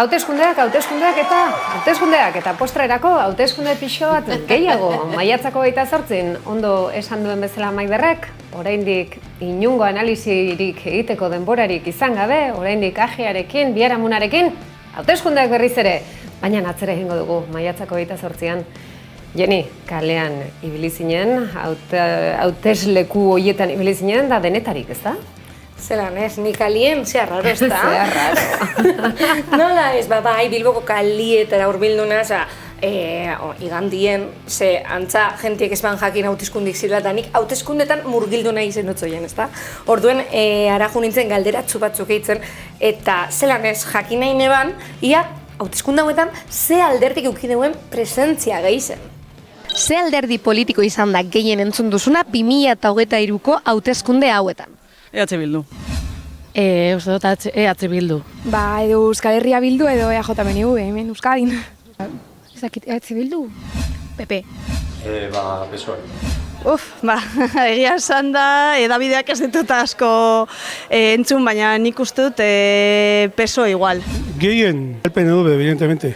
Hauteskundeak eta postrerako hauteskunde pixo bat gehiago. Maiatzako 28 ondo esan duen bezala Maiderrek, oraindik inungo analizirik egiteko denborarik izan gabe, oraindik ajearekin, biharamunarekin, hauteskundeak berriz ere. Baina atzera egingo dugu maiatzako 28an. Jeni, kalean ibili zinen, hautesleku horietan ibili zinen, da denetarik, ez da? Zelan ez, ni kalien, zea raro ez da. Zea raro. Nola ez, bai, Bilboko kalietara urbilduna, igandien, ze antza jentiek ez ban jakin hauteskundik zirela, nik hauteskundetan murgildu nahi zen dutzoien, ez da? Orduen, araju nintzen galderatzu batzuk eitzen, eta zelan ez, jakin nahi neban, ia hauteskunde hauetan ze alderdik eukideuen presentzia gehizen. Ze alderdi politiko izan da gehien entzun duzuna 2023ko hauteskunde hauetan? EH Bildu. Uste dut EH Bildu. Ba, edo Euskal Herria Bildu edo EJPNV, hemen Euskadin. Ez dakit, EH Bildu? PP. PSOE. Egia esan da, edabideak ez ditut asko entzun, baina nik uste dut PSOE igual. Gehien, el PNV, evidentemente.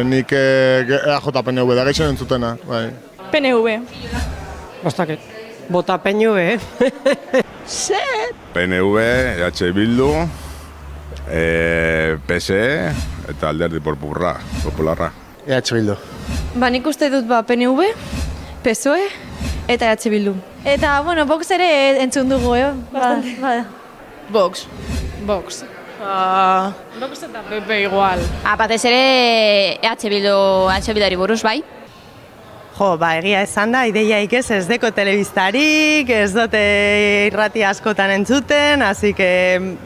Nik EJPNV da gehien entzutena, bai. PNV. Bastakit. Bota PNV, PNV, EH Bildu, PSE eta Alderdi Popularra. EH Bildu. Ba, nik uste dut PNV, PSOE eta EH Bildu. Eta, bueno, Vox ere entzun dugu, Vox. Vox eta PP igual. Batez ere EH Bilduari buruz, bai? Egia esan da, ideiaik ez deko telebistarik, ez dute irrati askotan entzuten, así que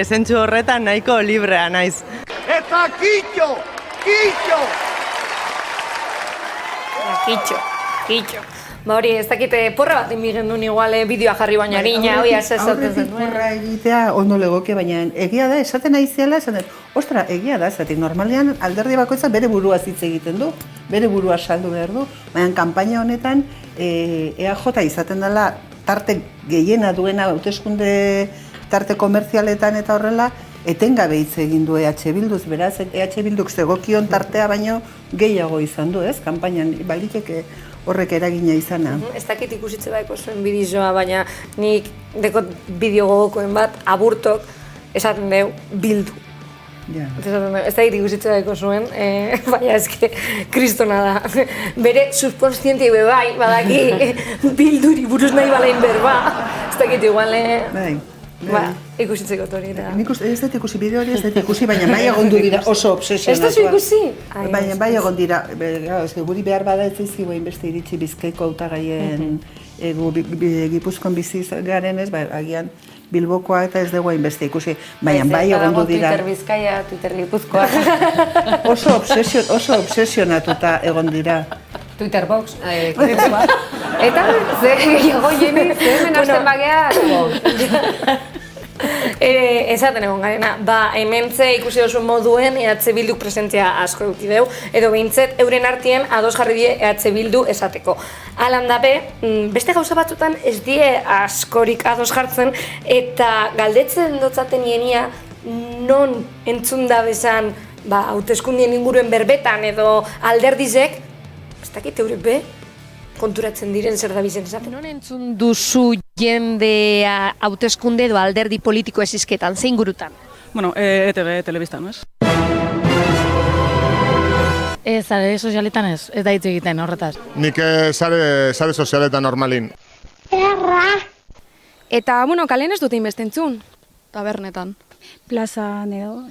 zentzu horretan nahiko librea naiz. Eta kitxo! Ba hori, ez dakite porra bat inbigen duen igual bideoa jarri baina harina, hoi asesatzen zen. Porra egitea ondo legoke, baina egia da, esaten aiziela, esaten, ostra, egia da, esatik normalean alderdi bakoitza bere burua hitz egiten du, bere burua saldu behar du, baina kanpaina honetan EAJ izaten dela tarte gehiena duena hauteskunde tarte komerzialetan eta horrela, etengabe hitz egin du EH Bilduz, beraz, EH Bilduk zegokion tartea baino gehiago izan du, ez? Kanpainan baliteke horrek eragina izana. Ez dakit ikusitze baiko zuen bideoa, baina nik dekot bideo gogokoen bat, aburtok, esaten deu, Bildu. Ez dakit ikusitze baiko zuen, baina ezke kristona da. Bere subkonstientia bai, badaki Bilduri buruz nahi balein berba. Ez dakit igual, ikusitzeko hori da. Nik ez dut ikusi bideo hori, ez dut ikusi, baina bai egon dira oso obsesionatuak. Ez dut ikusi? Baina bai egon dira, guri behar bada ez zaizkigu hainbeste iritsi Bizkaiko hautagaien Gipuzkoan bizi garen ez, agian Bilbokoa eta ez dugu hainbeste ikusi, baina bai egon dira. Twitter Bizkaia, Twitter Gipuzkoa. Oso obsesionatuta egon dira. Twitter box, eta ze gehiago jeni, ze hemen hasten bagea. Esaten egon garena, hementze ikusi dozu moduen EH Bilduk presentzia asko eukideu, edo behintzet euren artien ados jarri die EH Bildu esateko. Alan dabe, beste gauza batzutan ez die askorik ados jartzen, eta galdetzen dotzaten nienia non entzun da bezan hauteskundien inguruen berbetan edo alderdizek, ez dakit eure be, konturatzen diren zer da bizen esaten. Non entzun duzu jendea hauteskunde edo alderdi politiko ezizketan, zein gurutan? Bueno, ETV, telebistan, ez? Sare sozialetan ez da hitz egiten horretaz. Nik sare sozialetan normalin. Eta, kalen ez dut inbeste entzun. Tabernetan. Plazan edo.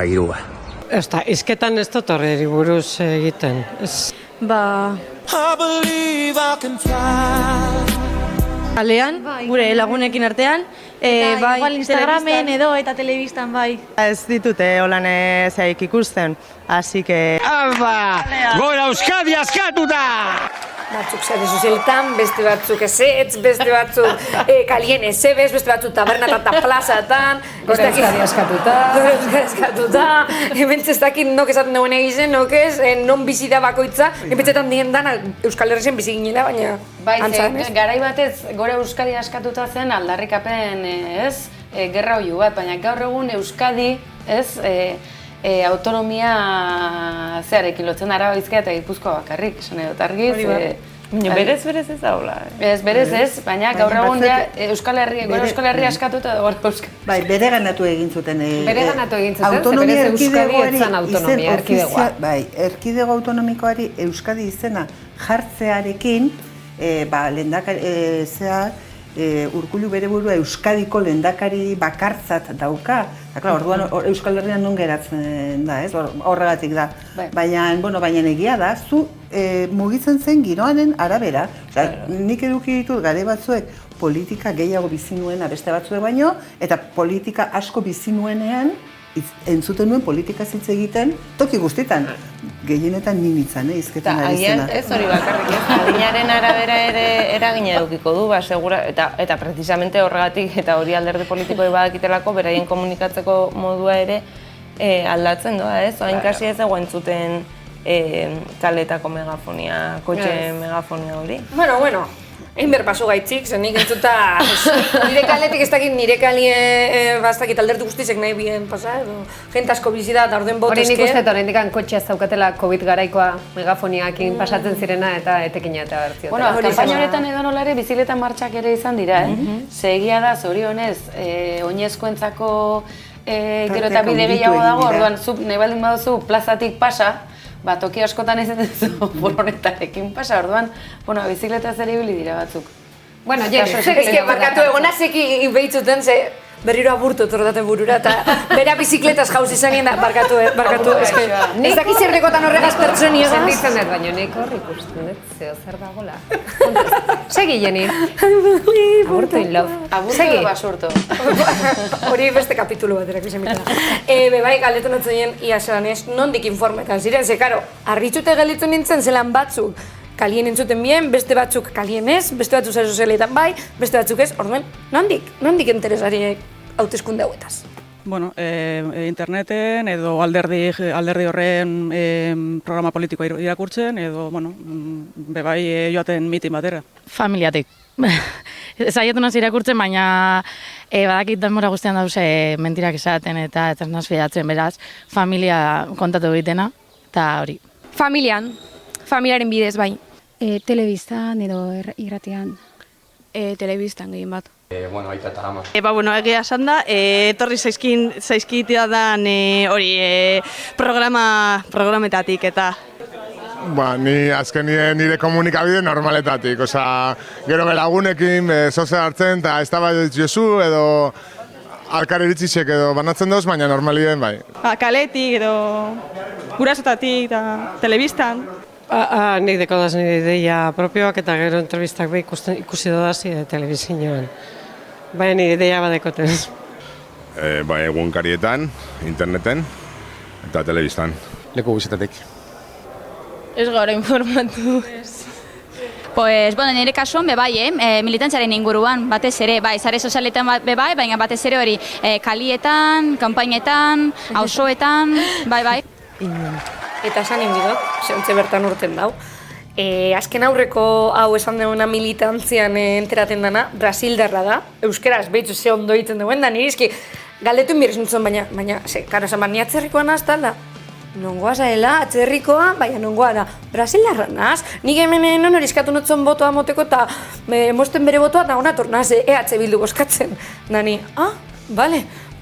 Irua. Ez da, izketan ez dut horreri buruz egiten. Kalean, gure lagunekin artean, igual Instagramen edo eta telebistan bai. Ez ditute holan zeik ikusten, así que... Gora Euskadi askatuta! Batzuk sare sozialetan, beste batzuk ezetz, beste batzuk kalien ezebez, beste batzuk taberna eta plazatan. Gora Euskadi askatuta. Hemen ez dakit nok esaten duen egizen, nok ez, non bizi da bakoitza, nepetzetan dien dana Euskal Herrien bizi ginela, baina Bai, garai batez Gora Euskadi askatuta zen aldarrikapen, gerra oiu bat, baina gaur egun Euskadi ez? Autonomia zearekin lotzen Araba, Bizkaia eta Gipuzkoa bakarrik, esan edot argiz. Berez ez da hola. Ez, berez ez, baina gaur egun Euskal Herria askatuta da gaur Euskal. Bai, bereganatu egin zuten. Bereganatu egin zuten, autonomia berez Euskadi erkidegoari etzan autonomia erkidegoa. Bai, erkidego autonomikoari Euskadi izena jartzearekin, lehendakari, Urkullu bere burua Euskadiko lehendakari bakartzat dauka. Orduan Euskal Herrian non geratzen da, ez? Horregatik da. Baina egia da, zu mugitzen zen giroanen arabera. Nik eduki ditut gare batzuek politika gehiago bizi nuena beste batzuek baino, eta politika asko bizi nuenean entzuten nuen politika hitz egiten toki guztietan. Gehienetan ninitzen, izketan ari zena. Ez hori bakarrik, adinaren arabera ere eragina edukiko du, segura, eta precisamente horregatik, eta hori alderdi politikoa badakitelako, beraien komunikatzeko modua ere aldatzen doa, ez? Oain kasi ez egoen zuten kaletako megafonia, kotxe megafonia hori. Bueno. Egin behar paso gaitzik, zen nik entzuta nire kaletik ez dakit nire kalie bastakit aldertu guztizek nahi bien pasa, edo jente asko bizi da, eta orden bot esker. Hori nik uste horrein dikan kotxea zaukatela COVID garaikoa megafoniakin pasatzen zirena eta etekina eta bertziotela. Bueno, kanpaina honetan edo nolare bizikletan martxak ere izan dira, Ze egia da, zorionez, oinezkoentzako gero eta bide gehiago dago, orduan zuk nahi baldin baduzu plazatik pasa, toki askotan ez duzu furgonetarekin pasa, orduan, bizikletaz ere ibili dira batzuk. Bueno, Jenny, eske barkatu egonazeki behitzuten, ze berriro aburtu tordaten burura, eta bera bizikletaz jauz izanien da, barkatu, eske. Ez dakiz errekotan horregaz pertsoniegaz. Sentitzen dut, baina nik horri ikusten dut, zeo zer dagoela. Segi, Jenny. Aburtu in love. Aburtu edo basurto. Hori beste kapitulu baterak izan bitela. Bai, galdetu notzen ia zelan ez, nondik informetan ziren, ze, karo, harritxute galditu nintzen zelan batzuk kalien entzuten bien, beste batzuk kalien ez, beste batzuk sare sozialetan bai, beste batzuk ez, orduan, nondik interesariek hauteskunde hauetaz? Bueno, interneten edo alderdi horren programa politikoa irakurtzen edo, bebai joaten mitin batera. Familiatik. Zaiatu naz irakurtzen, baina badakit denbora guztian dauz mentirak esaten eta ez naz fidatzen, beraz, familia kontatu egitena, eta hori. Familiaren bidez bai. Telebistan edo irratian. Telebistan gehien bat. Aita eta ama. Egia esan da, etorri zaizkitean programetatik eta... Ni azken nire komunikabide normaletatik, gero belagunekin zoze hartzen eta ez da bai jozu edo alkar iritzisek edo banatzen dauz, baina normalien bai. Kaletik edo gurasotatik eta telebistan. Nik dekodaz nire ideia propioak eta gero entrevistak ikusi dodazi telebizioan. Baina nire ideia badekotez. Egunkarietan, interneten eta telebistan. Leku guztietatik. Ez gara informatu. Nire kasuan bebai, militantziaren inguruan, batez ere, sare sozialetan bebai, baina batez ere hori kalietan, kanpainetan, auzoetan, bai. Eta esan inbidot, zehantze bertan urten dau. Azken aurreko hau esan duguna militantzian enteraten dana, Brasildarra da, euskeraz behitzu ze ondo egiten duen da, nirizki galdetu inbirezuntzen, baina, karo esan ni atzerrikoa naz talda. Nongoa zaela, atzerrikoa, baina nongoa da. Brasildarra naz, nik hemen non horiskatu notzen botoa moteko eta mosten bere botoa da hona tornaz EH Bildu boskatzen. Dani,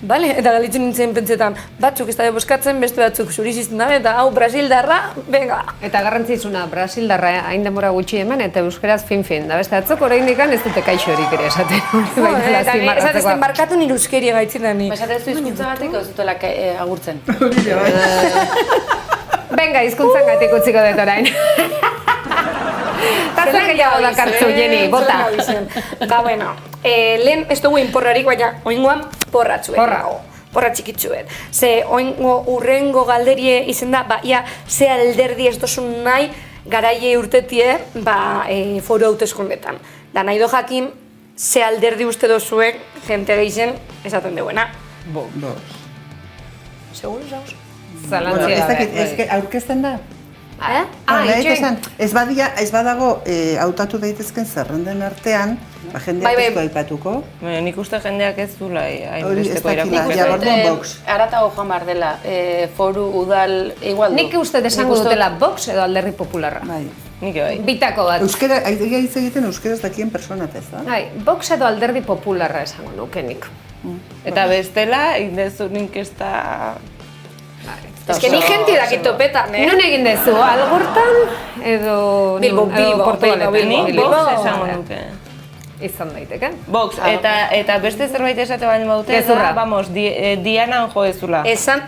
bale, eta galitzen nintzen pentsetan, batzuk ez da boskatzen, beste batzuk zurizizten da, eta hau Brasildarra, venga! Eta garrantzitsuna, Brasildarra hain denbora gutxi hemen, eta euskeraz fin-fin, da beste batzuk orain dikan ez dute kaixo horik ere esaten. Eta esatezten barkatu nire euskeria gaitzen da ni. Esatez du hizkuntza batek ez dutela agurtzen. Venga, hizkuntzan gatik utziko dut orain. Tatzak gehiago dakartzu, Jenny, bota. Lehen ez dugu inporrarik, baina oingoan porratzuet. Porra txikitzuet. Ze oingo urrengo galderie izen da, ia ze alderdi ez dozun nahi garaie urtetie foru hauteskundetan. Da nahi do jakin ze alderdi uste dozuek jente gehizen esaten duena. Seguro, zauz? Ez aurkezten da? Ez badago hautatu daitezken zerrenden artean, jendeak ez du aipatuko. Nik uste jendeak ez dula Hori ez hainbesteko dakila, irakurtzen. ja, orduan Vox. Aratago joan behar dela, foru, udal, igual du. Nik uste desango dutela Vox edo Alderdi Popularra. Bai. Nik bai. Bitako bat. Euskera, egia hitz egiten euskeraz dakien personat ez da? Bai, Vox edo Alderdi Popularra esango nuke nik. Eta bestela, indezu inkesta... Ez que ni jenti dakit topetan, Non egin dezu, Algortan edo... Bilbo, Vox esango nuke. Izan daiteke. Vox, eta beste zerbait esate baino baute, vamos, Dianan jo ezula. Esan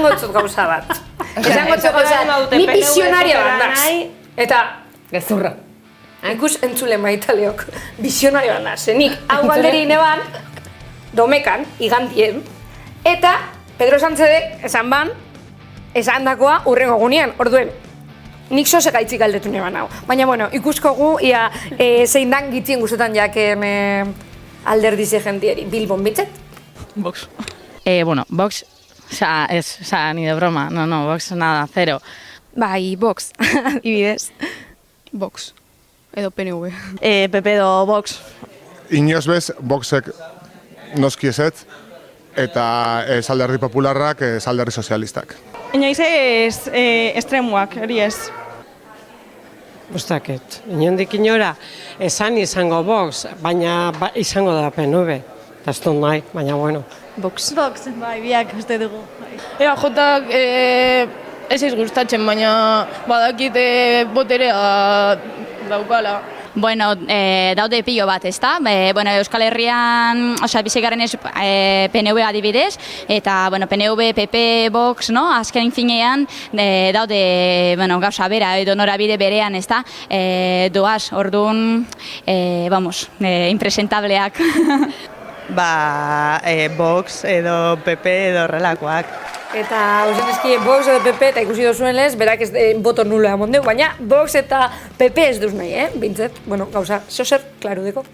gotzut gauza bat. Esan gotzut gauza bat. Ni visionaria bat naz. Eta... Gezurra. Ikus entzule maitaleok. Visionaria bat naz. Nik hau galderi ineban, domekan, igandien, eta Pedro Sánchezek esan ban, esan dakoa urrengo gunean, orduen. Nik sose gaitzik galdetu neban hau. Baina, bueno, ikusko gu, ia zein dan gitzien guztetan jaken alderdize jentieri. Bilbon bitzet? Vox. Bueno, Vox, ni de broma, no, Vox nada, cero. Bai, Vox, ibidez. Vox, edo PNV. PP edo Vox. Inoz bez, Voxek noski ezetz, eta ez Alderdi Popularrak, ez Alderdi Sozialistak. Inoiz ez estremuak, hori ez. Bostaket, inondik inora, esan izango Vox, baina izango da PNV. Eta ez dut nahi, baina bueno. Vox. Vox, bai, biak uste dugu. EAJak ez ez gustatzen, baina badakit boterea daukala. Bueno, daude pilo bat, ezta? Bueno, Euskal Herrian, osea, bizigarren ez PNV adibidez, eta, bueno, PNV, PP, Vox, no? Azken finean, daude, bueno, gauza bera, edo norabide berean, ezta? Doaz, orduan, vamos, impresentableak. Vox edo PP edo relakoak. Eta, hausen eski, Vox edo PP eta ikusi duzuen lez, berak ez boto nulo emon deu, baina Vox eta PP ez duz nahi, bintzet, bueno, gauza, zozer, klaru deko.